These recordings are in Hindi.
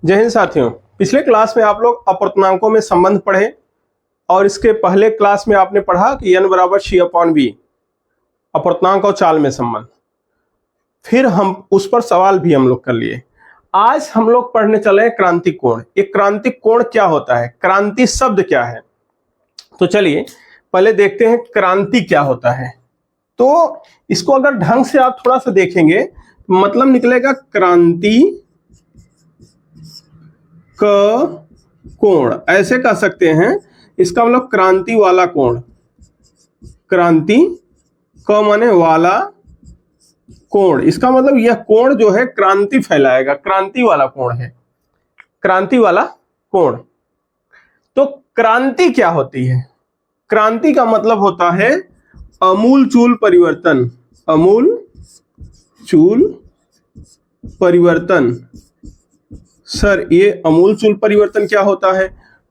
जय हिंद साथियों। पिछले क्लास में आप लोग अपूर्णांकों में संबंध पढ़े और इसके पहले क्लास में आपने पढ़ा कि n बराबर c/v अपूर्णांक और चाल में संबंध। फिर हम उस पर सवाल भी हम लोग कर लिए। आज हम लोग पढ़ने चले क्रांतिक कोण। एक क्रांतिक कोण क्या होता है, क्रांति शब्द क्या है। तो चलिए पहले देखते हैं क्रांति क्या होता है। तो इसको अगर ढंग से आप थोड़ा सा देखेंगे मतलब निकलेगा क्रांति क कोण, ऐसे कह सकते हैं। इसका मतलब क्रांति वाला कोण, क्रांति क माने वाला कोण, इसका मतलब यह कोण जो है क्रांति फैलाएगा, क्रांति वाला कोण है, क्रांति वाला कोण। तो क्रांति क्या होती है? क्रांति का मतलब होता है अमूलचूल परिवर्तन, अमूलचूल परिवर्तन। सर ये अमूलचूल परिवर्तन क्या होता है?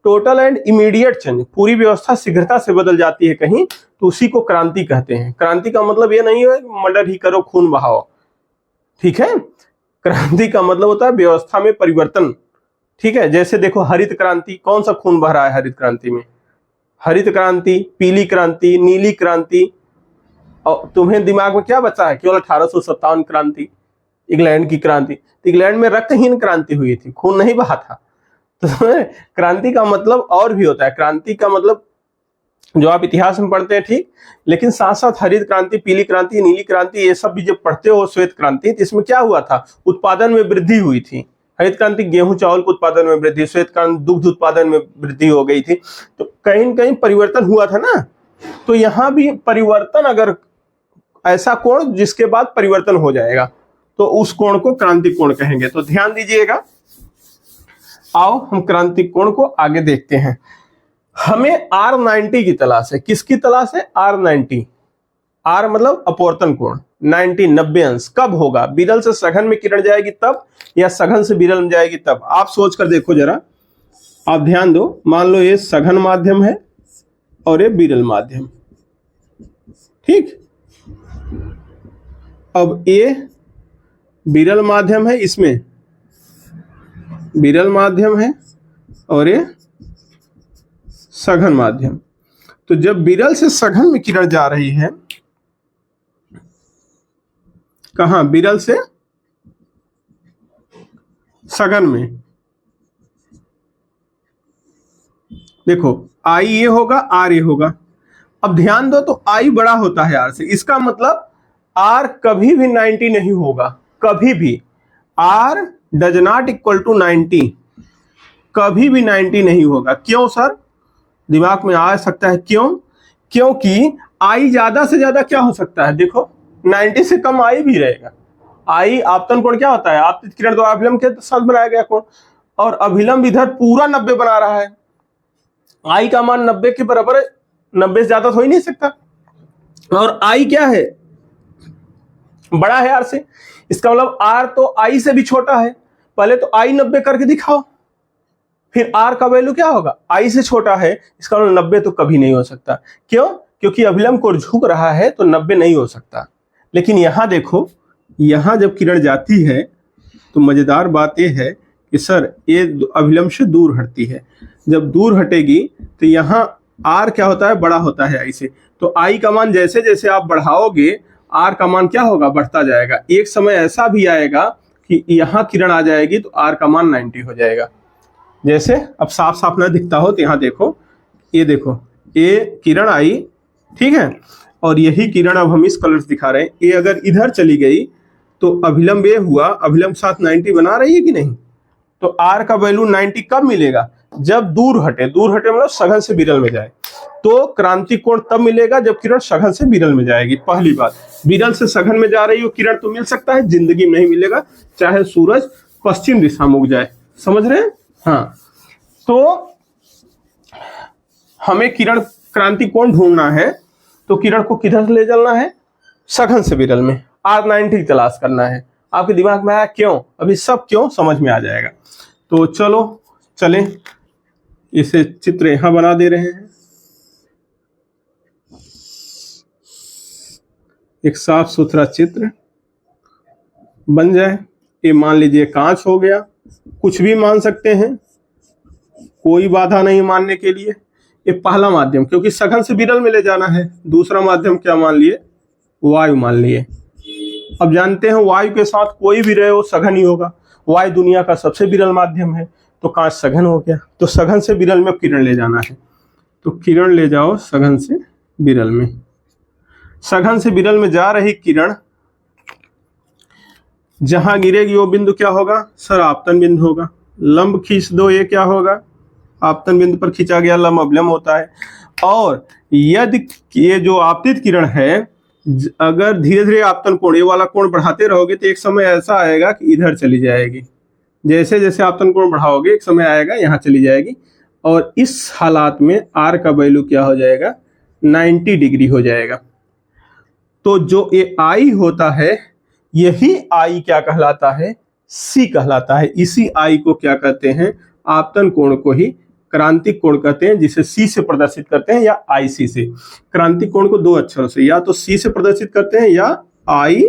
टोटल एंड इमीडिएट चेंज, पूरी व्यवस्था शीघ्रता से बदल जाती है कहीं, तो उसी को क्रांति कहते हैं। क्रांति का मतलब ये नहीं है मर्डर ही करो खून बहाओ, ठीक है। क्रांति का मतलब होता है व्यवस्था में परिवर्तन, ठीक है। जैसे देखो हरित क्रांति, कौन सा खून बह रहा है हरित क्रांति में? हरित क्रांति, पीली क्रांति, नीली क्रांति। और तुम्हें दिमाग में क्या बचा है? केवल 1857 क्रांति, इंग्लैंड की क्रांति। तो इंग्लैंड में रक्तहीन क्रांति हुई थी, खून नहीं बहा था। तो क्रांति का मतलब और भी होता है। क्रांति का मतलब जो आप इतिहास में पढ़ते हैं ठीक, लेकिन साथ साथ हरित क्रांति, पीली क्रांति, नीली क्रांति, ये सब भी जब पढ़ते हो, श्वेत क्रांति, तो इसमें क्या हुआ था? उत्पादन में वृद्धि हुई थी। हरित क्रांति गेहूं चावल के उत्पादन में वृद्धि, श्वेत क्रांति दुग्ध उत्पादन में वृद्धि हो गई थी। तो कहीं न कहीं परिवर्तन हुआ था ना। तो यहाँ भी परिवर्तन, अगर ऐसा कोण जिसके बाद परिवर्तन हो जाएगा तो उस कोण को क्रांतिक कोण कहेंगे। तो ध्यान दीजिएगा। आओ हम क्रांतिक कोण को आगे देखते हैं। हमें R90 की तलाश है। किसकी तलाश है? R90। R मतलब अपवर्तन कोण, 90 अंश। कब होगा? विरल से सघन में किरण जाएगी तब, या सघन से विरल में जाएगी तब? आप सोच कर देखो जरा, आप ध्यान दो। मान लो ये सघन माध्यम है और ये विरल माध्यम, ठीक। अब ये विरल माध्यम है, इसमें विरल माध्यम है और ये सघन माध्यम। तो जब विरल से सघन में किरण जा रही है, कहां? विरल से सघन में। देखो आई ये होगा, आर ये होगा। अब ध्यान दो, तो आई बड़ा होता है आर से, इसका मतलब आर कभी भी 90 नहीं होगा, कभी भी। R does not equal to 90, कभी भी 90 नहीं होगा। क्यों सर? दिमाग में आ सकता है क्यों? क्योंकि आई ज्यादा से ज्यादा क्या हो सकता है? देखो 90 से कम आई भी रहेगा। आई आपतन कोण क्या होता है? आपतित किरण द्वारा अभिलंब के साथ बनाया गया कोण, और अभिलंब इधर पूरा 90 बना रहा है। आई का मान 90 के बराबर है, 90 से ज्यादा हो ही नहीं सकता। और आई क्या है? बड़ा है आर से, इसका मतलब आर तो आई से भी छोटा है। पहले तो आई 90 करके दिखाओ, फिर आर का वैल्यू क्या होगा? आई से छोटा है, इसका मतलब 90 तो कभी नहीं हो सकता। क्यों? क्योंकि अभिलंब कोण झुक रहा है, तो 90 नहीं हो सकता। लेकिन यहां देखो, यहां जब किरण जाती है तो मजेदार बात यह है कि सर ये अभिलंब से दूर हटती है। जब दूर हटेगी तो यहाँ आर क्या होता है? बड़ा होता है आई से। तो आई का मान जैसे जैसे आप बढ़ाओगे, आर का मान क्या होगा? बढ़ता जाएगा। एक समय ऐसा भी आएगा कि यहाँ किरण आ जाएगी तो आर का मान 90 हो जाएगा। जैसे अब साफ साफ ना दिखता हो तो यहाँ देखो, ये देखो, ये किरण आई, ठीक है, और यही किरण अब हम इस कलर से दिखा रहे हैं। ये अगर इधर चली गई तो अभिलंब ये हुआ, अभिलंब साथ 90 बना रही है कि नहीं? तो आर का वैल्यू 90 कब मिलेगा? जब दूर हटे। दूर हटे मतलब सघन से विरल में जाए। तो क्रांतिक कोण तब मिलेगा जब किरण सघन से विरल में जाएगी। पहली बात, विरल से सघन में जा रही हो किरण तो मिल सकता है, जिंदगी में नहीं मिलेगा, चाहे सूरज पश्चिम दिशा में उग जाए। समझ रहे हैं? हाँ। तो हमें किरण क्रांतिक कोण ढूंढना है, तो किरण को किधर ले चलना है? सघन से विरल में। R90 तलाश करना है। आपके दिमाग में आया क्यों? अभी सब क्यों समझ में आ जाएगा। तो चलो चलें, इसे चित्र यहां बना दे रहे हैं। एक साफ सुथरा चित्र बन जाए। ये मान लीजिए कांच हो गया, कुछ भी मान सकते हैं, कोई बाधा नहीं मानने के लिए। ये पहला माध्यम, क्योंकि सघन से विरल में ले जाना है। दूसरा माध्यम क्या मान लिए, वायु मान लिए। अब जानते हैं वायु के साथ कोई भी रहे वो सघन ही होगा। वायु दुनिया का सबसे विरल माध्यम है, तो कांच सघन हो गया। तो सघन से विरल में किरण ले जाना है, तो किरण ले जाओ सघन से विरल में। सघन से विरल में जा रही किरण जहां गिरेगी वो बिंदु क्या होगा सर, आपतन बिंदु होगा। लंब खींच दो, ये क्या होगा, आपतन बिंदु पर खींचा गया लंब अवलंब होता है। और यदि ये जो आपतित किरण है, अगर धीरे धीरे आपतन कोण, ये वाला कोण बढ़ाते रहोगे तो एक समय ऐसा आएगा कि इधर चली जाएगी। जैसे जैसे आपतन कोण बढ़ाओगे एक समय आएगा यहाँ चली जाएगी, और इस हालात में आर का वैल्यू क्या हो जाएगा, 90 डिग्री हो जाएगा। तो जो ये आई होता है, यही आई क्या कहलाता है, सी कहलाता है। इसी आई को क्या कहते हैं, आपतन कोण को ही क्रांतिक कोण कहते हैं, जिसे सी से प्रदर्शित करते हैं या आई सी से। क्रांतिक कोण को दो अक्षरों से, या तो सी से प्रदर्शित करते हैं या आई,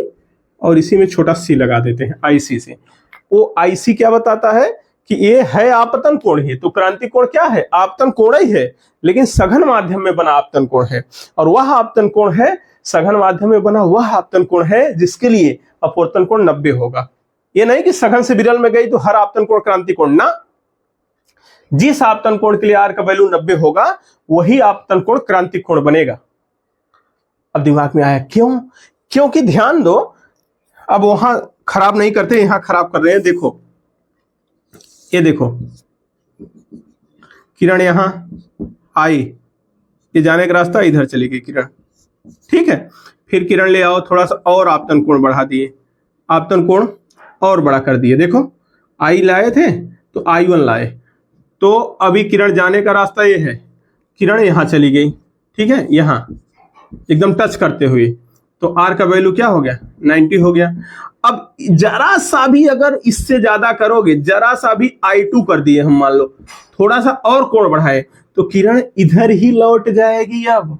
और इसी में छोटा सी लगा देते हैं, आई सी से। वो आई सी क्या बताता है कि ये है आपतन कोण ही। तो क्रांतिक कोण क्या है, आपतन कोण ही है, लेकिन सघन माध्यम में बना आपतन कोण है। और वह आपतन कोण है, सघन माध्यम में बना वह आपतन कोण है जिसके लिए अपवर्तन कोण 90 होगा। ये नहीं कि सघन से विरल में गई तो हर आपतन कोण क्रांतिक कोण, ना। जिस आपतन कोण के लिए आर का वैल्यू 90 होगा वही आपतन कोण क्रांतिक कोण बनेगा। अब दिमाग में आया क्यों, क्योंकि ध्यान दो, अब वहां खराब नहीं करते, यहां खराब कर रहे हैं। देखो ये देखो, किरण यहां आई, ये जाने का रास्ता, इधर चली गई किरण, ठीक है। फिर किरण ले आओ, थोड़ा सा और आपतन कोण बढ़ा दिए, आपतन कोण और बड़ा कर दिए। देखो आई लाए थे तो I1 लाए, तो अभी किरण जाने का रास्ता ये है, किरण यहां चली गई, ठीक है, यहां एकदम टच करते हुए, तो आर का वैल्यू क्या हो गया, 90 हो गया। अब जरा सा भी अगर इससे ज्यादा करोगे, जरा सा भी I2 कर दिए हम, मान लो थोड़ा सा और कोण बढ़ाए, तो किरण इधर ही लौट जाएगी अब,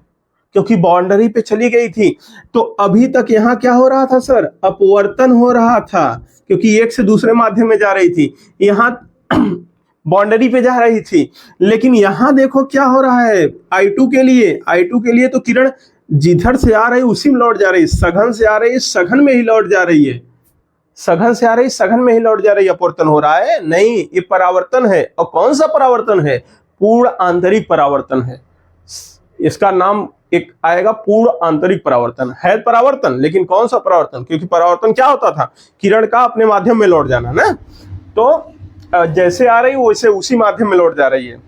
क्योंकि बाउंड्री पे चली गई थी। तो अभी तक यहाँ क्या हो रहा था सर, अपवर्तन हो रहा था, क्योंकि एक से दूसरे माध्यम में जा रही थी, यहाँ बाउंड्री पे जा रही थी। लेकिन यहाँ देखो क्या हो रहा है, I2 के लिए तो किरण जिधर से आ रही उसी में लौट जा रही, सघन से आ रही सघन में ही लौट जा रही है, सघन से आ रही सघन में ही लौट जा रही है। अपवर्तन हो रहा है नहीं, ये परावर्तन है। और कौन सा परावर्तन है, पूर्ण आंतरिक परावर्तन है। इसका नाम एक आएगा, पूर्ण आंतरिक परावर्तन है। परावर्तन, लेकिन कौन सा परावर्तन, क्योंकि परावर्तन क्या होता था, किरण का अपने माध्यम में लौट जाना ना, तो जैसे आ रही वैसे उसी माध्यम में लौट जा रही है।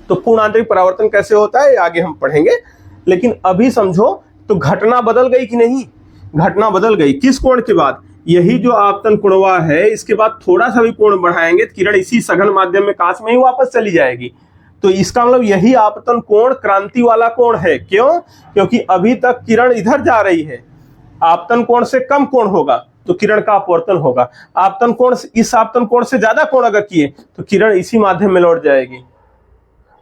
तो पूर्ण आंतरिक परावर्तन कैसे होता है आगे हम पढ़ेंगे, लेकिन अभी समझो तो घटना बदल गई कि नहीं, घटना बदल गई। किस कोण के बाद, यही जो आपतन कोणवा है, इसके बाद थोड़ा सा भी कोण बढ़ाएंगे तो किरण इसी सघन माध्यम में कांच में ही वापस चली जाएगी। तो इसका मतलब यही आपतन कोण क्रांति वाला कोण है। क्यों, क्योंकि अभी तक किरण इधर जा रही है, आपतन कोण से कम कोण होगा तो किरण का अपवर्तन होगा। आपतन कोण से, इस आपतन कोण से ज्यादा कोण अगर किए तो किरण इसी माध्यम में लौट जाएगी।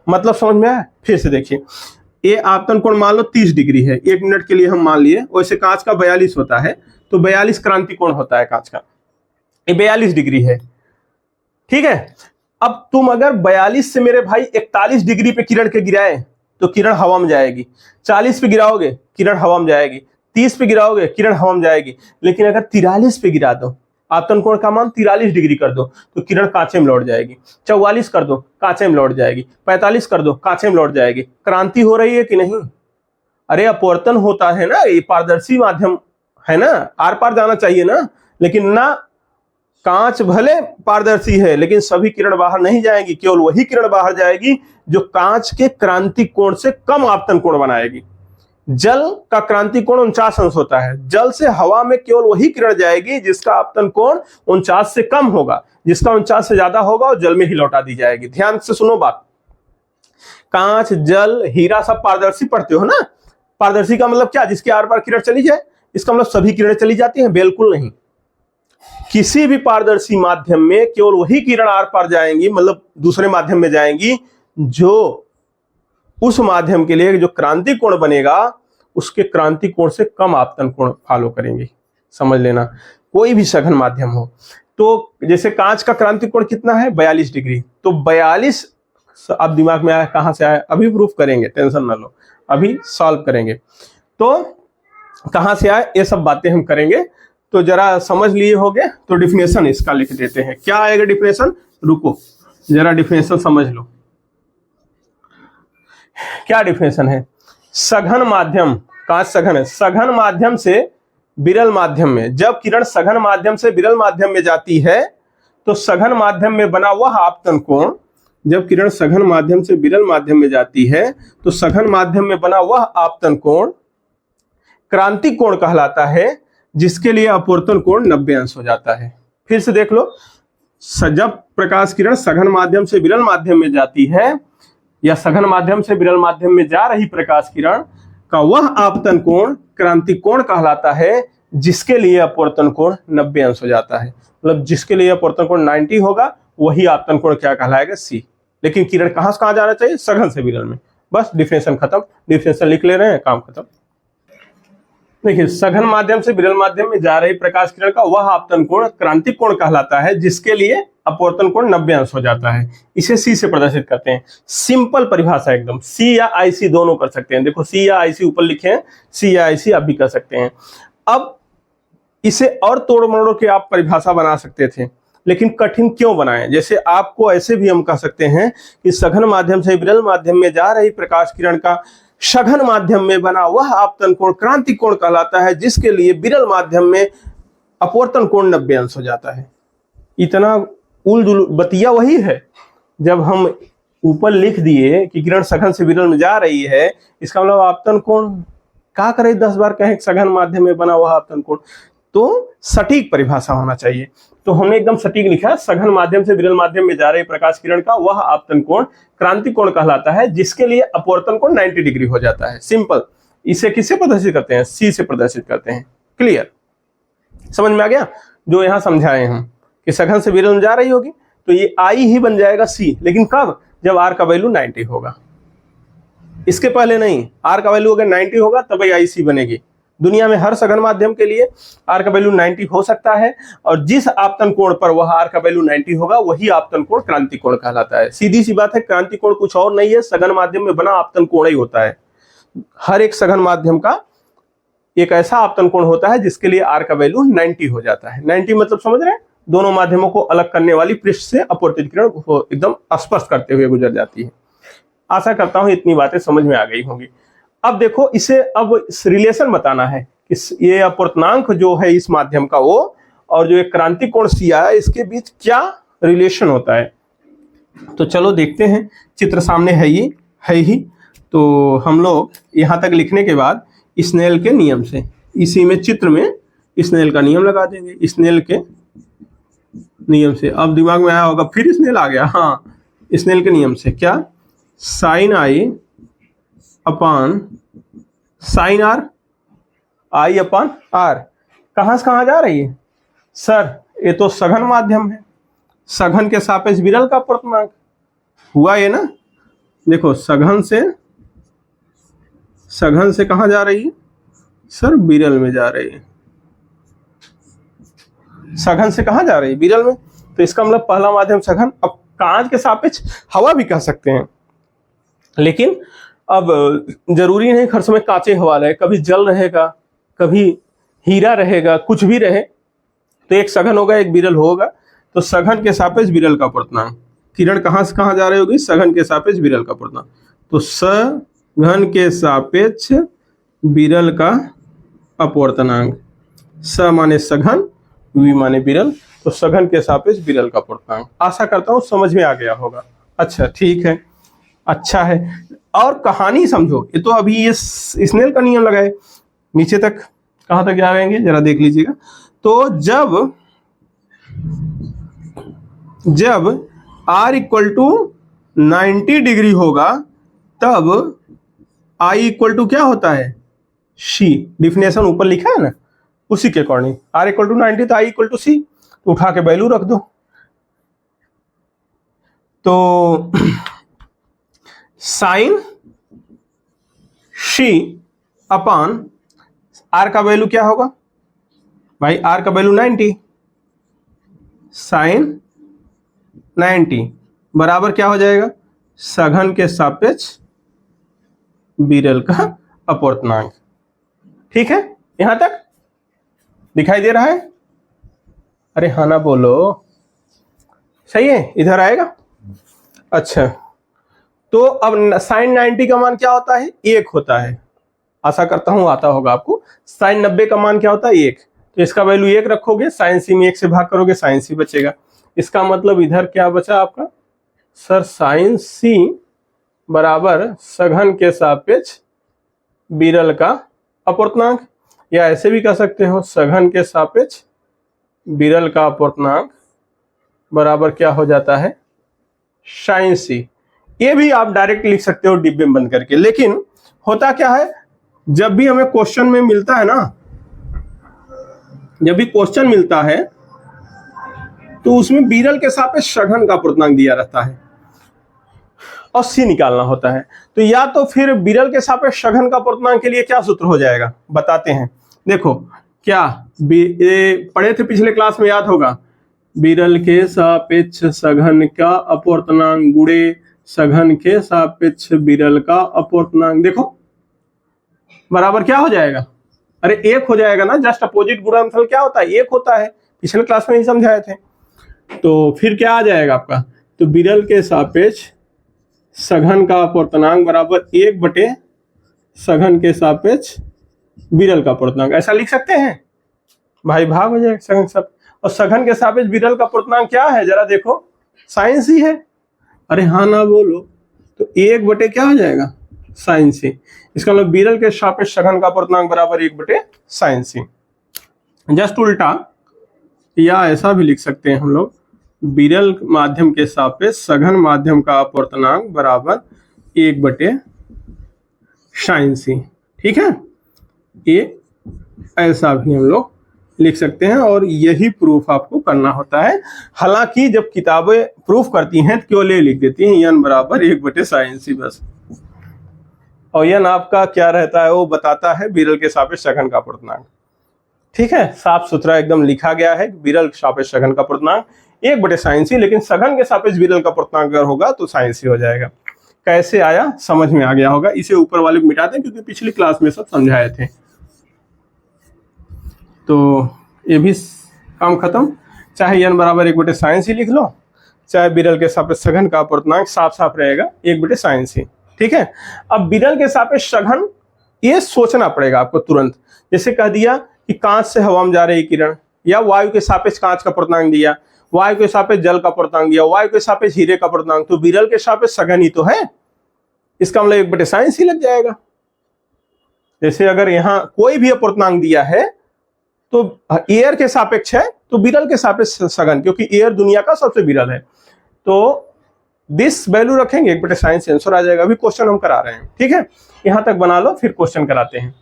मतलब समझ में आया, फिर से देखिए, ये आपतन कोण मान लो 30 डिग्री है, 1 मिनट के लिए हम मान लिए, वैसे कांच का 42 होता है, तो 42 क्रांति कोण होता है कांच का, ये 42 डिग्री है, ठीक है। अब तुम अगर 42 से मेरे भाई 41 डिग्री पे किरण के गिराए तो किरण हवा में जाएगी, 40 पे गिराओगे किरण हवा में जाएगी, 30 पे गिराओगे किरण हवा में जाएगी। लेकिन अगर 43 पे गिरा दो, आपतन कोण का मान 43 डिग्री कर दो तो किरण कांचे में लौट जाएगी, 44 कर दो कांचे में लौट जाएगी, 45 कर दो कांचे में लौट जाएगी। क्रांति हो रही है कि नहीं, अरे अपवर्तन होता है ना, ये पारदर्शी माध्यम है ना, आर पार जाना चाहिए ना, लेकिन ना, कांच भले पारदर्शी है लेकिन सभी किरण बाहर नहीं जाएगी, केवल वही किरण बाहर जाएगी जो कांच के क्रांतिक कोण से कम आपतन कोण बनाएगी। जल का क्रांतिक कोण 49 अंश होता है, जल से हवा में केवल वही किरण जाएगी जिसका आपतन कोण 49 से कम होगा, जिसका 49 से ज्यादा होगा और जल में ही लौटा दी जाएगी। ध्यान से सुनो बात, कांच, जल, हीरा सब पारदर्शी पढ़ते हो ना। पारदर्शी का मतलब क्या, जिसके आर पार किरण चली जाए, इसका मतलब सभी किरणें चली जाती हैं, बिल्कुल नहीं। किसी भी पारदर्शी माध्यम में केवल वही किरण आर पार जाएंगी, मतलब दूसरे माध्यम में जाएंगी, जो उस माध्यम के लिए जो क्रांतिक कोण बनेगा उसके क्रांतिक कोण से कम आपतन कोण फॉलो करेंगे। समझ लेना, कोई भी सघन माध्यम हो। तो जैसे कांच का क्रांतिक कोण कितना है 42 डिग्री, तो 42 अब दिमाग में आया कहां से आया, अभी प्रूफ करेंगे, टेंशन ना लो, अभी सॉल्व करेंगे। तो कहां से आया ये सब बातें हम करेंगे, तो जरा समझ लिए होगे तो डिफिनेशन इसका लिख देते हैं। क्या आएगा डिफिनेशन, रुको जरा डिफिनेशन समझ लो। क्या डिफिनेशन है, सघन माध्यम, कांच सघन है, सघन माध्यम से विरल माध्यम में, जब किरण सघन माध्यम से विरल माध्यम में जाती है तो सघन माध्यम में बना वह आपतन कोण, जब किरण सघन माध्यम से विरल माध्यम में जाती है तो सघन माध्यम में बना वह आपतन कोण क्रांतिक कोण कहलाता है, जिसके लिए अपवर्तन कोण 90 अंश हो जाता है। फिर से देख लो, जब प्रकाश किरण सघन माध्यम से विरल माध्यम में जाती है या सघन माध्यम से विरल माध्यम में जा रही प्रकाश किरण का वह आपतन कोण क्रांतिक कोण कहलाता है, जिसके लिए अपवर्तन कोण 90 अंश हो जाता है। मतलब जिसके लिए अपवर्तन कोण 90 होगा वही आपतन कोण क्या कहलाएगा, सी। लेकिन किरण कहां से कहां जाना चाहिए, सघन से विरल में। बस डिफिनेशन खत्म, डिफिनेशन लिख ले रहे हैं, काम खत्म। देखिए, सघन माध्यम से विरल माध्यम में जा रही प्रकाश किरण का वह आपतन कोण क्रांतिक कोण कहलाता है, जिसके लिए अपवर्तन कोण 90 अंश हो जाता है। इसे सी से प्रदर्शित करते हैं। सिंपल परिभाषा एकदम, सी या आईसी दोनों कर सकते हैं। देखो सी या आईसी ऊपर लिखे हैं, सी या आईसी आप भी कर सकते हैं। अब इसे और तोड़ मरोड़ के आप परिभाषा बना सकते थे, लेकिन कठिन क्यों बनाएं। जैसे आपको ऐसे भी हम कह सकते हैं कि सघन माध्यम से विरल माध्यम में जा रही प्रकाश किरण का सघन माध्यम में बना वह आपतन कोण क्रांतिक कोण कहलाता है, जिसके लिए विरल माध्यम में अपवर्तन कोण 90 अंश हो जाता है। इतना उलझुल बतिया वही है। जब हम ऊपर लिख दिए कि किरण सघन से विरल में जा रही है, इसका मतलब आपतन कोण क्या करे, 10 बार कहें सघन माध्यम में बना हुआ आपतन कोण, तो सटीक परिभाषा होना चाहिए। तो हमने एकदम सटीक लिखा, सघन माध्यम से विरल माध्यम में जा रही प्रकाश किरण का वह आपतन कोण क्रांतिक कोण कहलाता है, जिसके लिए अपवर्तन कोण 90 डिग्री हो जाता है। सिंपल। इसे किससे प्रदर्शित करते हैं, सी से प्रदर्शित करते हैं। क्लियर, समझ में आ गया। जो यहां समझाए हम कि सघन से विरल में जा रही होगी तो ये आई ही बन जाएगा सी, लेकिन कब, जब आर का वैल्यू 90 होगा। इसके पहले नहीं, आर का वैल्यू अगर 90 होगा तभी आई सी बनेगी। दुनिया में हर सघन माध्यम के लिए आर का वैल्यू 90 हो सकता है, और जिस आपतन कोण पर वह आर का वैल्यू 90 होगा वही आपतन कोण क्रांतिक कोण कहलाता है। सीधी सी बात है, क्रांतिक कोण कुछ और नहीं है, सघन माध्यम में बना आपतन कोण ही होता है। हर एक सघन माध्यम का एक ऐसा आपतन कोण होता है जिसके लिए आर का वैल्यू 90 हो जाता है। 90 मतलब समझ रहे हैं, दोनों माध्यमों को अलग करने वाली पृष्ठ से अपवर्तित किरण एकदम स्पर्श करते हुए गुजर जाती है। आशा करता हूं इतनी बातें समझ में आ गई होंगी। अब देखो, इसे अब रिलेशन बताना है कि ये अपवर्तनांक जो है इस माध्यम का वो, और जो एक क्रांतिक कोण सी है, इसके बीच क्या रिलेशन होता है। तो चलो देखते हैं, चित्र सामने है ही। तो हम लोग यहां तक लिखने के बाद स्नेल के नियम से, इसी में चित्र में स्नेल का नियम लगा देंगे। स्नेल के नियम से अब दिमाग में आया होगा, फिर स्नेल आ गया। हाँ, स्नेल के नियम से क्या, sine I upon sine R, I upon R. कहां से कहां जा रही है सर, ये तो सघन माध्यम है, सघन के सापेक्ष विरल का अपवर्तनांक हुआ ये ना। देखो सघन से कहां जा रही है सर, विरल में जा रही है। सघन से कहां जा रही है, विरल में। तो इसका मतलब पहला माध्यम सघन। अब कांच के सापेक्ष हवा भी कह सकते हैं, लेकिन अब जरूरी नहीं हर समय कांचे हवा रहे, कभी जल रहेगा, कभी हीरा रहेगा, कुछ भी रहे। तो एक सघन होगा, एक विरल होगा। तो सघन के सापेक्ष विरल का अपवर्तनांक, किरण कहां से कहां जा रही होगी, सघन के सापेक्ष विरल का अपवर्तनांक। तो सघन के सापेक्ष विरल का अपवर्तनांक, स माने सघन, वी माने विरल, तो सघन के सापेक्ष विरल का अपवर्तनांक। आशा करता हूं समझ में आ गया होगा। अच्छा ठीक है, अच्छा है। और कहानी समझो, ये तो अभी ये स्नेल का नियम लगाए, नीचे तक कहां तक जाएंगे जरा देख लीजिएगा। तो जब r इक्वल टू 90 डिग्री होगा तब I इक्वल टू क्या होता है, सी। डिफिनेशन ऊपर लिखा है ना, उसी के अकॉर्डिंग r इक्वल टू 90 तो I इक्वल टू सी, तो उठा के वैल्यू रख दो। तो साइन सी अपान आर का वैल्यू क्या होगा भाई, आर का वैल्यू 90, साइन 90 बराबर क्या हो जाएगा, सघन के सापेक्ष विरल का अपवर्तनांक। ठीक है, यहां तक दिखाई दे रहा है? अरे हाँ ना बोलो, सही है, इधर आएगा। अच्छा, तो अब साइन 90 का मान क्या होता है, 1 होता है। आशा करता हूं आता होगा आपको। साइन 90 का मान क्या होता है, 1। तो इसका वैल्यू 1 रखोगे, साइन सी में 1 से भाग करोगे, साइन सी बचेगा। इसका मतलब इधर क्या बचा आपका, सर साइन सी बराबर सघन के सापेक्ष विरल का अपवर्तनांक, या ऐसे भी कह सकते हो सघन के सापेक्ष विरल का अपवर्तनांक बराबर क्या हो जाता है, साइन सी। ये भी आप डायरेक्ट लिख सकते हो डिब्बे में बंद करके। लेकिन होता क्या है, जब भी हमें क्वेश्चन में मिलता है ना, जब भी क्वेश्चन मिलता है तो उसमें विरल के सापेक्ष सघन का अपवर्तनांक दिया रहता है और सी निकालना होता है। तो या तो फिर विरल के सापेक्ष सघन का अपवर्तनांक के लिए क्या सूत्र हो जाएगा, बताते हैं। देखो क्या पढ़े थे पिछले क्लास में, याद होगा, विरल के सापेक्ष सघन का अपवर्तनांक गुणे सघन के सापेक्ष विरल का अपवर्तनांक। देखो बराबर क्या हो जाएगा, अरे 1 हो जाएगा ना। जस्ट अपोजिट गुणनफल क्या होता है, 1 होता है, पिछले क्लास में ही समझाए थे। तो फिर क्या आ जाएगा आपका, तो विरल के सापेक्ष सघन का अपवर्तनांक बराबर 1 बटे सघन के सापेक्ष विरल का अपवर्तनांक, ऐसा लिख सकते हैं भाई, भाग हो जाएगा सघन सब। और सघन के सापेक्ष विरल का अपवर्तनांक क्या है, जरा देखो, साइन सी है। अरे हाँ ना बोलो, तो 1 बटे क्या हो जाएगा, साइन सी। इसका मतलब विरल के सापेक्ष सघन का अपवर्तनांक बराबर 1 बटे साइन सी। जस्ट उल्टा, या ऐसा भी लिख सकते हैं हम लोग, विरल माध्यम के सापेक्ष सघन माध्यम का अपवर्तनांक बराबर 1 बटे साइन सी। ठीक है, ये ऐसा भी हम लोग लिख सकते हैं और यही प्रूफ आपको करना होता है। हालांकि जब किताबें प्रूफ करती हैं तो केवल ये लिख देती हैं यन बराबर 1 बटे साइन सी बस। और यन आपका क्या रहता है, वो बताता है विरल के सापेक्ष सघन का अपवर्तनांक। ठीक है, साफ सुथरा एकदम लिखा गया है, विरल के सापेक्ष सघन का अपवर्तनांक 1 बटे साइन सी, लेकिन सघन के सापेक्ष विरल का अपवर्तनांक अगर होगा तो साइन सी हो जाएगा। कैसे आया समझ में आ गया होगा। इसे ऊपर वाले को मिटा दें क्योंकि पिछली क्लास में सब समझाए थे। तो ये भी काम खत्म। चाहे n बराबर 1 बटे साइन सी लिख लो, चाहे विरल के सापेक्ष सघन का अपवर्तनांक साफ साफ रहेगा 1 बटे साइन सी। ठीक है, अब विरल के सापेक्ष सघन ये सोचना पड़ेगा आपको तुरंत। जैसे कह दिया कि कांच से हवा में जा रही किरण, या वायु के सापेक्ष कांच का अपवर्तनांक दिया, वायु के सापेक्ष जल का अपवर्तनांक दिया, वायु के सापेक्ष हीरे का अपवर्तनांक, तो विरल के सापेक्ष सघन ही तो है। इसका मतलब 1 बटे साइन सी लग जाएगा। जैसे अगर यहाँ कोई भी अपवर्तनांक दिया है तो एयर के सापेक्ष है तो विरल के सापेक्ष सघन, क्योंकि एयर दुनिया का सबसे विरल है। तो दिस वैल्यू रखेंगे 1 बटे साइन सी, आंसर आ जाएगा। अभी क्वेश्चन हम करा रहे हैं। ठीक है, यहां तक बना लो, फिर क्वेश्चन कराते हैं।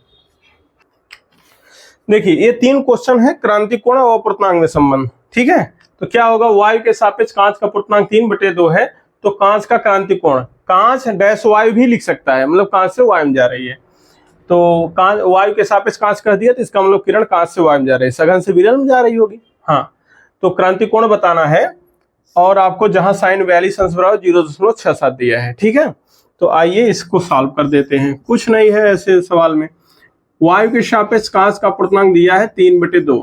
देखिए ये 3 क्वेश्चन है क्रांति कोण और अपवर्तनांक में संबंध। ठीक है, तो क्या होगा, वायु के सापेक्ष कांच का अपवर्तनांक 3 बटे 2 है, तो कांच का क्रांति कोण, कांच डैश वायु भी लिख सकता है, मतलब कांच से वायु में जा रही है। तो कांच वायु के सापेक्ष कांच कह दिया तो इसका मतलब किरण कांच से वायु में जा रही है, सघन से विरल में जा रही होगी। हाँ, तो क्रांति कोण बताना है और आपको जहां साइन 42 अंश बराबर 0.67 दिया है। ठीक है, तो आइए इसको सॉल्व कर देते हैं। कुछ नहीं है ऐसे सवाल में, वायु के सापेक्ष कांच का अपवर्तनांक दिया है 3 बटे 2।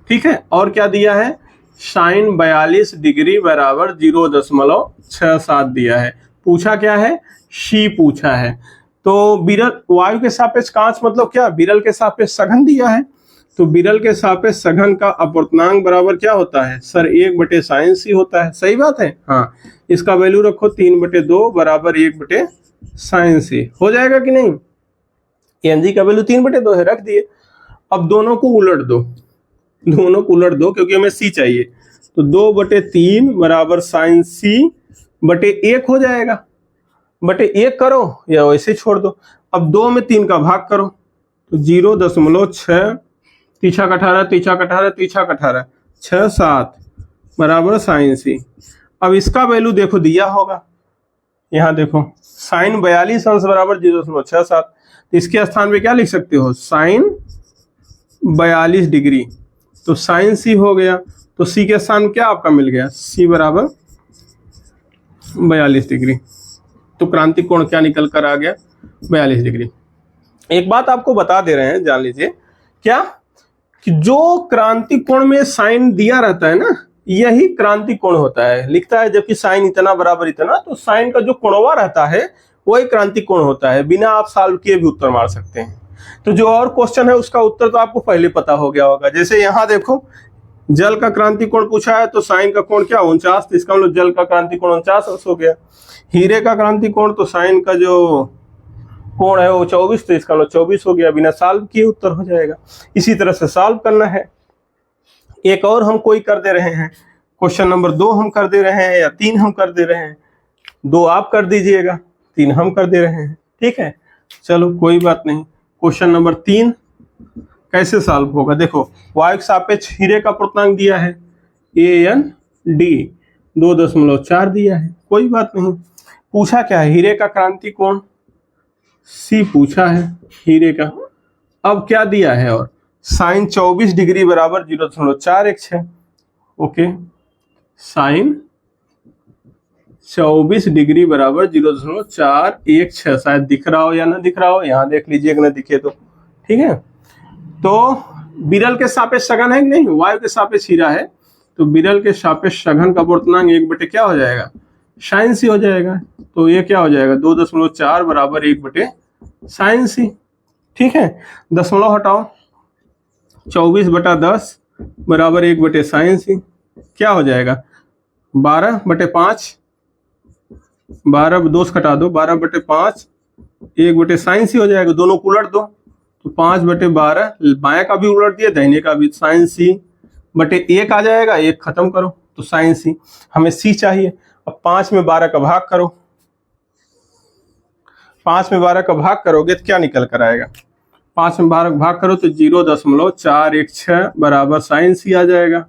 ठीक है, और क्या दिया है, साइन 42 डिग्री बराबर 0.67 दिया है। पूछा क्या है, सी पूछा है। तो विरल वायु के सापेक्ष कांच मतलब क्या, विरल के सापेक्ष सघन दिया है, तो विरल के सापेक्ष सघन का अपवर्तनांक बराबर क्या होता है सर, 1 बटे साइन सी होता है। सही बात है। हाँ, इसका वैल्यू रखो 3 बटे 2 बराबर 1 बटे साइन सी, हो जाएगा कि नहीं। एन जी का वैल्यू 3 बटे 2 है, रख दिए। अब दोनों को उलट दो, दोनों को उलट दो क्योंकि हमें सी चाहिए। तो 2 बटे 3 बराबर साइन सी बटे 1 हो जाएगा। बटे 1 करो या वैसे छोड़ दो। अब 2 में 3 का भाग करो तो 0.6, तीछा का 18, तीछा का 18, तीछा का 18, 6 7 बराबर साइन सी। अब इसका वैल्यू देखो दिया होगा, यहाँ देखो साइन 42 अंश बराबर 0.67, तो इसके स्थान पे क्या लिख सकते हो, साइन 42 डिग्री, तो साइन सी हो गया। तो सी के स्थान क्या आपका मिल गया, सी बराबर 42 डिग्री। तो क्रांतिक कोण क्या निकल कर आ गया, 42 डिग्री। एक बात आपको बता दे रहे हैं, जान लीजिए क्या, कि जो क्रांतिक कोण में साइन दिया रहता है ना, यही क्रांतिक कोण होता है। लिखता है जबकि साइन इतना बराबर इतना, तो साइन का जो कोणवा रहता है वही क्रांतिक कोण होता है। बिना आप सॉल्व किए भी उत्तर मार सकते हैं। तो जो और क्वेश्चन है उसका उत्तर तो आपको पहले पता हो गया होगा। जैसे यहाँ देखो, जल का क्रांतिक कोण पूछा है, तो साइन का कोण क्या 49, तो इसका मतलब जल का क्रांतिक कोण 49 हो गया। हीरे का क्रांतिक कोण, तो साइन का जो कोण है वो 24, तो इसका मतलब 24 हो गया। बिना सॉल्व किए उत्तर हो जाएगा। इसी तरह से सॉल्व करना है। एक और हम कोई कर दे रहे हैं, क्वेश्चन नंबर 2 हम कर दे रहे हैं, या 3 हम कर दे रहे हैं। 2 आप कर दीजिएगा, 3 हम कर दे रहे हैं, ठीक है। चलो कोई बात नहीं। क्वेश्चन नंबर 3 कैसे सॉल्व होगा, देखो वायु के सापेक्ष हीरे का पूर्णांक दिया है AND 2.4 दिया है, कोई बात नहीं। पूछा क्या है, हीरे का क्रांतिक कोण C पूछा है हीरे का। अब क्या दिया है, और साइन 24 डिग्री बराबर 0.416। ओके, साइन 24 डिग्री बराबर 0.416, शायद दिख रहा हो या ना दिख रहा हो, यहाँ देख लीजिए अगर ना दिखे तो, ठीक है। तो विरल के सापेक्ष सघन है कि नहीं, वायु के सापेक्ष हीरा है, तो विरल के सापेक्ष सघन का पूर्णांक 1 क्या हो जाएगा, साइन सी हो जाएगा। तो ये क्या हो जाएगा, 2.4 बराबर 1 साइन सी, ठीक है। दशमलव हटाओ, 24/10 बराबर 1 साइन सी, क्या हो जाएगा 12/5, 12 2 घटा दो, 12/5 1 साइन सी हो जाएगा। दोनों को उलट दो, तो 5/12, बाएं का भी उलट दिया दाहिने का भी, साइन सी बटे 1 आ जाएगा। 1 खत्म करो तो साइन सी, हमें सी चाहिए। अब 5 में 12 का भाग करो, 5 में 12 का भाग करोगे तो क्या निकल कर आएगा, 5 में 12 का भाग करो तो 0.416 बराबर साइन सी आ जाएगा।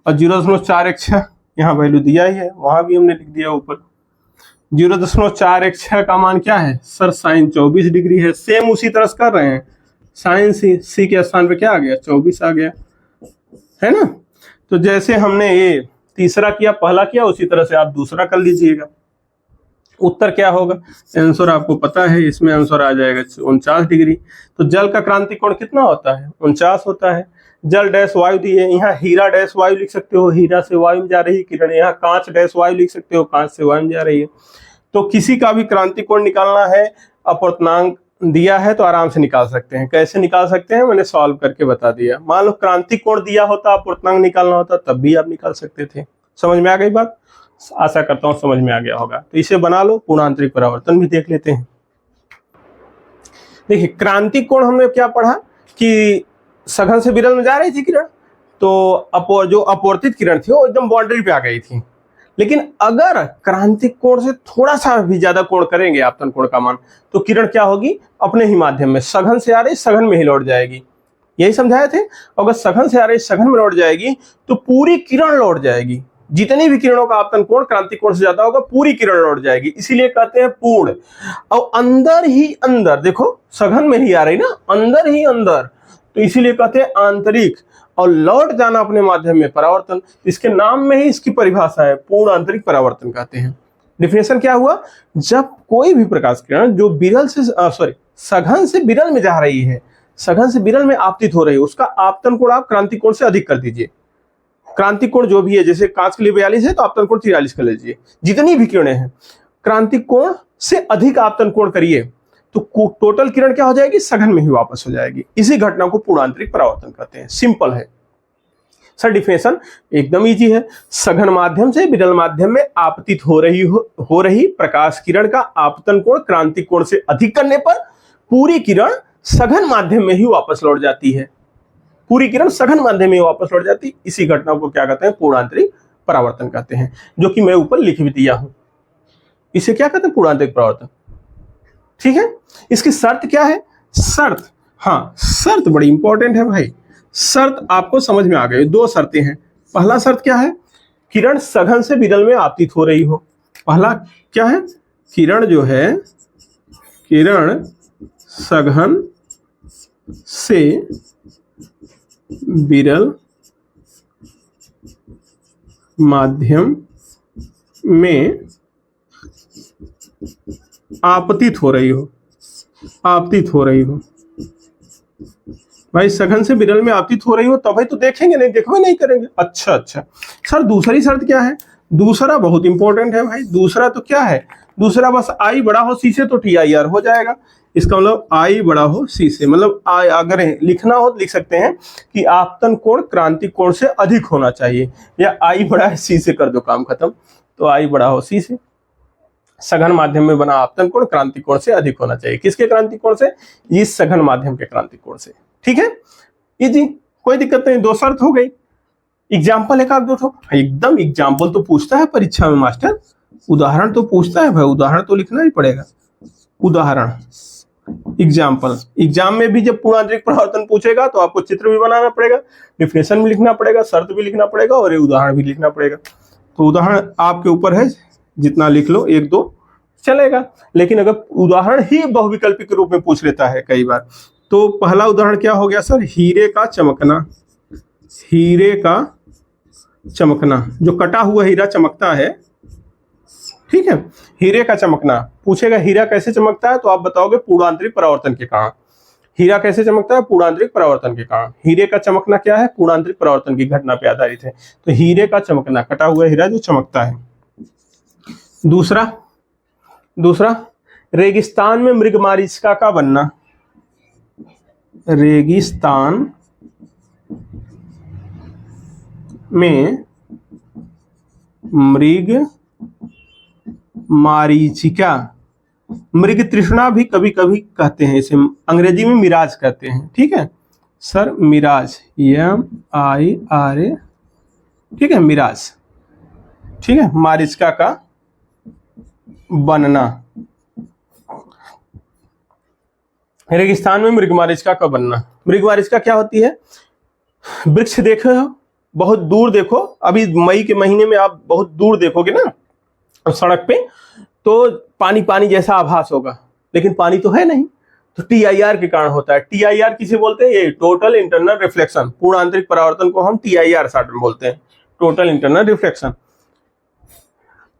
और 0.416 यहाँ वैल्यू दिया ही है, वहां भी हमने लिख दिया ऊपर। 0.416 का मान क्या है सर, साइन 24 डिग्री है। सेम उसी तरह से कर रहे हैं, साइन सी के स्थान पे क्या आ गया 24 आ गया, है ना। तो जैसे हमने ये तीसरा किया, पहला किया, उसी तरह से आप दूसरा कर लीजिएगा। उत्तर क्या होगा, आंसर आपको पता है, इसमें आंसर आ जाएगा 49 डिग्री। तो जल का क्रांतिक कोण कितना होता है, 49 होता है। जल डैश वायु दी है, यहाँ हीरा डैश वायु लिख सकते हो, हीरा से वायु में जा रही किरण। यहाँ कांच डैश वायु लिख सकते हो, कांच से वायु में जा रही है। तो किसी का भी क्रांतिक कोण निकालना है, अपूर्णांक दिया है तो आराम से निकाल सकते हैं। कैसे निकाल सकते हैं मैंने सॉल्व करके बता दिया। मान लो क्रांतिक कोण दिया होता, अपूर्णांक निकालना होता, तब भी आप निकाल सकते थे। समझ में आ गई बात, आशा करता हूं समझ में आ गया होगा। तो इसे बना लो, पूर्णांतरिक परावर्तन भी देख लेते हैं। देखिए क्रांतिक कोण हमने क्या पढ़ा कि सघन से विरल में जा रही थी किरण, तो जो अपवर्तित किरण थी वो एकदम बाउंड्री पे आ गई थी। लेकिन अगर क्रांतिक कोण से थोड़ा सा भी ज्यादा कोण करेंगे आपतन कोण का मान, तो किरण क्या होगी, अपने ही माध्यम में, सघन से आ रही सघन में ही लौट जाएगी। यही समझाए थे। अगर सघन से आ रही सघन में लौट जाएगी तो पूरी किरण लौट जाएगी। जितनी भी किरणों का आपतन कोण क्रांतिक कोण से ज्यादा होगा, पूरी किरण लौट जाएगी, इसीलिए कहते हैं पूर्ण। और अंदर ही अंदर, देखो सघन में ही आ रही ना, अंदर ही अंदर, तो इसीलिए कहते हैं आंतरिक। और लौट जाना अपने माध्यम में, परावर्तन। इसके नाम में ही इसकी परिभाषा है, पूर्ण आंतरिक परावर्तन कहते हैं। डिफिनेशन क्या हुआ, जब कोई भी प्रकाश किरण जो विरल से सघन से विरल में जा रही है, सघन से विरल में आपतित हो रही है, उसका आपतन कोण आप क्रांतिक कोण से अधिक कर दीजिए। क्रांतिक कोण जो भी है, जैसे कांच के लिए 42 है तो आपतन कोण 43 कर लीजिए। जितनी भी किरणें हैं क्रांतिक कोण से अधिक आपतन कोण करिए तो टोटल किरण क्या हो जाएगी, सघन में ही वापस हो जाएगी। इसी घटना को पूर्णांतरिक परावर्तन कहते हैं। सिंपल है सर, डिफिनेशन एकदम इजी है। सघन माध्यम से विरल माध्यम में आपतित हो रही प्रकाश किरण का आपतन कोण क्रांतिक कोण से अधिक करने पर पूरी किरण सघन माध्यम में ही वापस लौट जाती है। पूरी किरण सघन माध्यम में वापस लौट जाती, इसी घटना को क्या कहते हैं, पूर्णांतरिक परावर्तन कहते हैं, जो कि मैं ऊपर लिख भी दिया हूं। इसे क्या कहते हैं, पूर्णांतरिक परावर्तन। ठीक है, इसकी शर्त क्या है, शर्त, हाँ शर्त बड़ी इंपॉर्टेंट है भाई। शर्त आपको समझ में आ गई, 2 शर्तें हैं। पहला शर्त क्या है, किरण सघन से विरल में आपतित हो रही हो। पहला क्या है, किरण जो है, किरण सघन से विरल माध्यम में आपतित हो रही हो, आपतित हो रही हो। भाई सघन से विरल में आपतित हो रही हो तभी तो देखेंगे, नहीं देखो नहीं करेंगे। अच्छा अच्छा सर, दूसरी शर्त क्या है? दूसरा बहुत इंपॉर्टेंट है भाई। दूसरा तो क्या है? दूसरा बस आई बड़ा हो सी से तो TIR हो जाएगा। इसका मतलब आई बड़ा हो सी से, मतलब आई अगर लिखना हो तो लिख सकते हैं कि आपतन कोण क्रांतिक कोण से अधिक होना चाहिए, या आई बड़ा है सी से कर दो काम खत्म। तो आई बड़ा हो सी से, सघन माध्यम में बना आपतन कोण क्रांतिक कोण से अधिक होना चाहिए। किसके क्रांतिक कोण से? इस सघन माध्यम के क्रांतिक कोण से। ठीक है, इजी, कोई दिक्कत नहीं। दो शर्त हो गई। एग्जाम्पल एक आध दो ठो एकदम। एग्जाम्पल तो पूछता है परीक्षा में मास्टर, उदाहरण तो पूछता है भाई, उदाहरण तो लिखना ही पड़ेगा। उदाहरण, एग्जाम्पल। एग्जाम में भी जब पूर्णांतरिक परावर्तन पूछेगा तो आपको चित्र भी बनाना पड़ेगा, डिफिनेशन भी लिखना पड़ेगा, शर्त भी लिखना पड़ेगा और ये उदाहरण भी लिखना पड़ेगा। तो उदाहरण आपके ऊपर है, जितना लिख लो, एक दो चलेगा। लेकिन अगर उदाहरण ही बहुविकल्पिक रूप में पूछ लेता है कई बार, तो पहला उदाहरण क्या हो गया सर? हीरे का चमकना। हीरे का चमकना, जो कटा हुआ हीरा चमकता है, ठीक है, हीरे का चमकना पूछेगा। हीरा कैसे चमकता है? तो आप बताओगे पूर्णांतरिक परावर्तन के कारण। हीरा कैसे चमकता है? पूर्णांतरिक परावर्तन के कारण। हीरे का चमकना क्या है? पूर्णांतरिक परावर्तन की घटना पे आधारित है। तो हीरे का चमकना, कटा हुआ हीरा जो चमकता है। दूसरा रेगिस्तान में मृगमरीचिका का बनना। रेगिस्तान में मृग मारीचिका, मृग तृष्णा भी कभी कभी कहते हैं इसे, अंग्रेजी में मिराज कहते हैं। ठीक है सर, मिराज, MIRA, ठीक है, मिराज। ठीक है, मारीचिका का बनना। रेगिस्तान में मृगमरीचिका का बनना। मृगमरीचिका क्या होती है? वृक्ष देखे हो, बहुत दूर देखो, अभी मई के महीने में आप बहुत दूर देखोगे ना सड़क पे, तो पानी पानी जैसा आभास होगा, लेकिन पानी तो है नहीं। तो TIR के कारण होता है। TIR किसे बोलते हैं? ये टोटल इंटरनल रिफ्लेक्शन। पूर्णांतरिक परावर्तन को हम TIR शॉर्ट में बोलते हैं, टोटल इंटरनल रिफ्लेक्शन।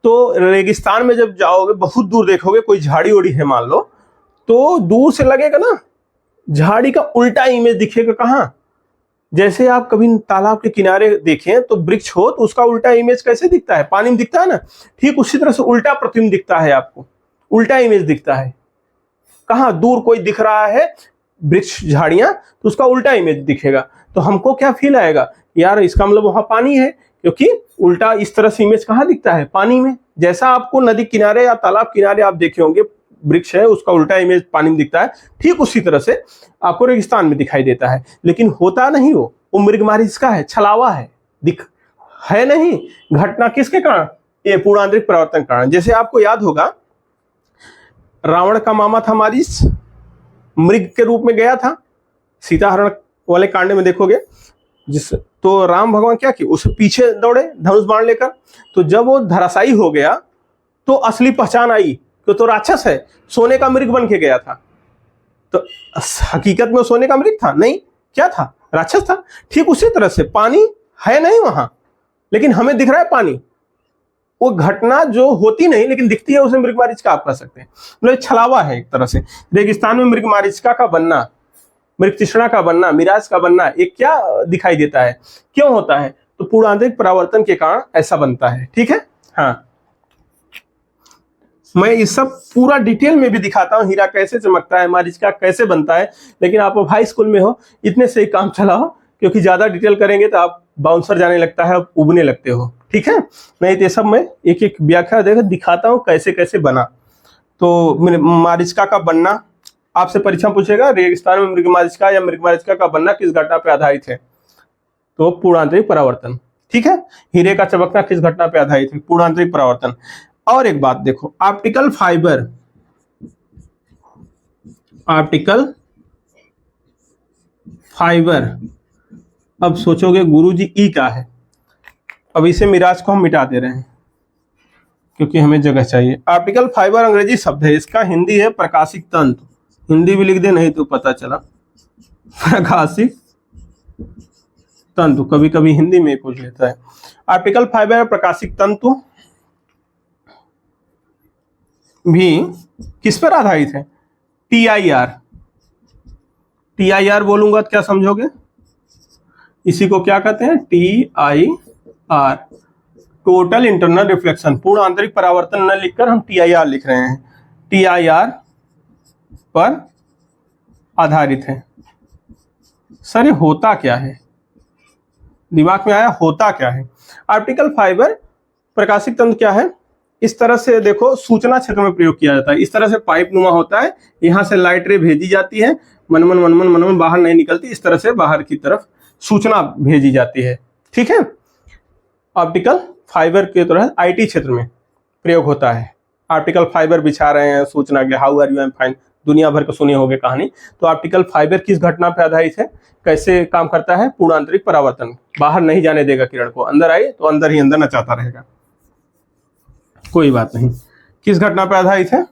तो रेगिस्तान में जब जाओगे, बहुत दूर देखोगे, कोई झाड़ी उड़ी है मान लो, तो दूर से लगेगा ना झाड़ी का उल्टा इमेज दिखेगा। कहाँ? जैसे आप कभी तालाब के किनारे देखें तो वृक्ष हो तो उसका उल्टा इमेज कैसे दिखता है? पानी में दिखता है ना, ठीक उसी तरह से उल्टा प्रतिबिंब दिखता है आपको, उल्टा इमेज दिखता है। कहाँ? दूर कोई दिख रहा है वृक्ष, झाड़ियां, तो उसका उल्टा इमेज दिखेगा। तो हमको क्या फील आएगा? यार इसका मतलब वहां पानी है, क्योंकि उल्टा इस तरह से इमेज कहाँ दिखता है? पानी में। जैसा आपको नदी किनारे या तालाब किनारे आप देखे होंगे वृक्ष है, उसका उल्टा इमेज पानी में दिखता है, ठीक उसी तरह से आपको रेगिस्तान में दिखाई देता है। लेकिन होता नहीं वो मृगमरीचिका है, छलावा है, दिख है नहीं। घटना किसके कारण? ये पूर्णांतरिक परावर्तन कारण। जैसे आपको याद होगा, रावण का मामा था मारीच, मृग के रूप में गया था, सीताहरण वाले कांड में देखोगे, तो राम भगवान क्या किए? उससे पीछे दौड़े धनुष बाण लेकर। तो जब वो धराशायी हो गया तो असली पहचान आई कि तो राक्षस है, सोने का मृग बन के गया था। तो हकीकत में सोने का मृग था नहीं, क्या था? राक्षस था। ठीक उसी तरह से पानी है नहीं वहां, लेकिन हमें दिख रहा है पानी। वो घटना जो होती नहीं लेकिन दिखती है, उसे मृगमरीचिका आप कह सकते हैं। मतलब छलावा है एक तरह से। रेगिस्तान में मृगमरीचिका का बनना, मृग तृष्णा का बनना, मिराज का बनना, ये क्या दिखाई देता है? क्यों होता है? तो पूर्णांतरिक परावर्तन के कारण ऐसा बनता है। ठीक है, हाँ, मैं इस सब पूरा डिटेल में भी दिखाता हूँ, हीरा कैसे चमकता है, मरीचिका कैसे बनता है। लेकिन आप हाई स्कूल में हो, इतने से ही काम चलाओ, क्योंकि ज्यादा डिटेल करेंगे तो आप बाउंसर जाने लगता है, आप उबने लगते हो। ठीक है, नहीं तो ये सब मैं एक एक व्याख्या देकर दिखाता हूँ कैसे कैसे बना। तो मरीचिका का बनना, आपसे परीक्षा पूछेगा रेगिस्तान में मृगमरीचिका या मृगमरीचिका का बनना किस घटना पर आधारित है? तो पूर्णांतरिक परावर्तन। ठीक है, हीरे का चमकना किस घटना पर आधारित है? पूर्णांतरिक परावर्तन। और एक बात देखो, ऑप्टिकल फाइबर, ऑप्टिकल फाइबर। अब सोचोगे गुरुजी ई क्या है? अब इसे मिराज को हम मिटा दे रहे हैं क्योंकि हमें जगह चाहिए। ऑप्टिकल फाइबर अंग्रेजी शब्द है, इसका हिंदी है प्रकाशिक तंतु। हिंदी भी लिख दे, नहीं तो पता चला। प्रकाशिक तंतु, कभी कभी हिंदी में पूछ लेता है। ऑप्टिकल फाइबर प्रकाशिक तंतु भी किस पर आधारित है? TIR। TIR बोलूंगा तो क्या समझोगे? इसी को क्या कहते हैं? TIR, total internal reflection. पूर्ण आंतरिक परावर्तन न लिखकर हम TIR लिख रहे हैं। TIR पर आधारित है। सर ये होता क्या है? दिमाग में आया होता क्या है? ऑप्टिकल फाइबर प्रकाशिक तंतु क्या है? इस तरह से देखो, सूचना क्षेत्र में प्रयोग किया जाता है। इस तरह से पाइप नुमा होता है, यहाँ से लाइट रे भेजी जाती है, मनमन मनमन मनमन बाहर नहीं निकलती, इस तरह से बाहर की तरफ सूचना भेजी जाती है। ठीक है, ऑप्टिकल फाइबर के तरह IT क्षेत्र में प्रयोग होता है। ऑप्टिकल फाइबर बिछा रहे हैं सूचना के, how are you, I am fine, दुनिया भर को सुने होंगे कहानी। तो ऑप्टिकल फाइबर किस घटना पर आधारित है? कैसे काम करता है? पूर्ण आंतरिक परावर्तन, बाहर नहीं जाने देगा किरण को, अंदर आई तो अंदर ही अंदर नचाता रहेगा। कोई बात नहीं, किस घटना पर आधारित है?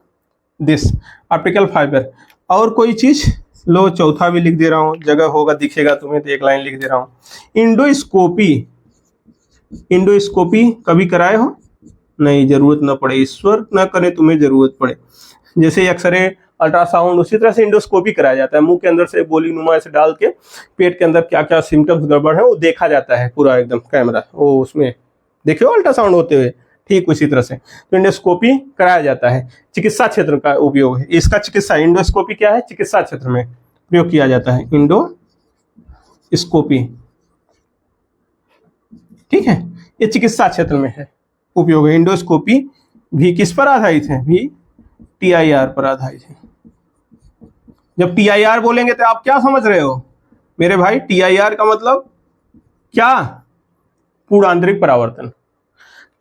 This optical fibre. और कोई चीज लो, चौथा भी लिख दे रहा हूं, जगह होगा दिखेगा तुम्हें तो एक लाइन लिख दे रहा हूं। इंडोस्कोपी। इंडोस्कोपी कभी कराए हो? नहीं, जरूरत ना पड़े, ईश्वर ना करे तुम्हें जरूरत पड़े। जैसे एक्सरे, अल्ट्रासाउंड, उसी तरह से इंडोस्कोपी कराया जाता है। मुंह के अंदर से गोली नुमा ऐसे डाल के पेट के अंदर क्या क्या सिम्टम्स गड़बड़ है वो देखा जाता है पूरा एकदम कैमरा, वो उसमें देखे हो अल्ट्रासाउंड होते हुए, ठीक उसी तरह से तो इंडोस्कोपी कराया जाता है। चिकित्सा क्षेत्र का उपयोग है इसका। चिकित्सा, इंडोस्कोपी क्या है? चिकित्सा क्षेत्र में प्रयोग किया जाता है इंडोस्कोपी। ठीक है, ये चिकित्सा क्षेत्र में है उपयोग है। इंडोस्कोपी भी किस पर आधारित है? भी TIR पर आधारित है। जब TIR बोलेंगे तो आप क्या समझ रहे हो मेरे भाई? TIR का मतलब क्या? पूर्ण आंतरिक परावर्तन।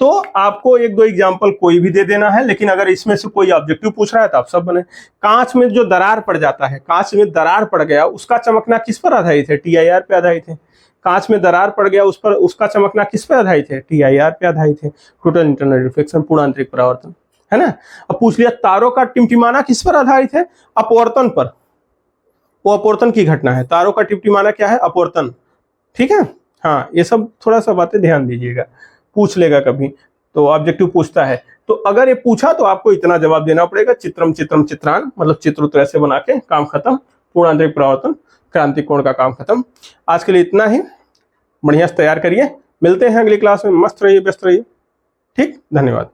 तो आपको एक दो एग्जांपल कोई भी दे देना है, लेकिन अगर इसमें से कोई ऑब्जेक्टिव पूछ रहा है तो आप सब बने। कांच में जो दरार पड़ जाता है, कांच में दरार पड़ गया, उसका चमकना किस पर आधारित है? TIR पे आधारित है। कांच में दरार पड़ गया, उस पर उसका चमकना किस पर आधारित है? TIR पे आधारित है। टोटल इंटरनल रिफ्लेक्शन, पूर्ण आंतरिक परावर्तन, है ना। अब पूछ लिया तारों का टिमटिमाना किस पर आधारित है? अपवर्तन पर। वो अपवर्तन की घटना है। तारों का टिमटिमाना क्या है? अपवर्तन। ठीक है, हाँ, ये सब थोड़ा सा बातें ध्यान दीजिएगा, पूछ लेगा कभी तो, ऑब्जेक्टिव पूछता है तो अगर ये पूछा तो आपको इतना जवाब देना पड़ेगा, चित्रम चित्रम चित्रान, मतलब चित्र ऐसे बना के काम खत्म। पूर्ण आंतरिक परावर्तन, क्रांति कोण का काम खत्म। आज के लिए इतना ही, बढ़िया से तैयार करिए, मिलते हैं अगली क्लास में। मस्त रहिए, व्यस्त रहिए। ठीक, धन्यवाद।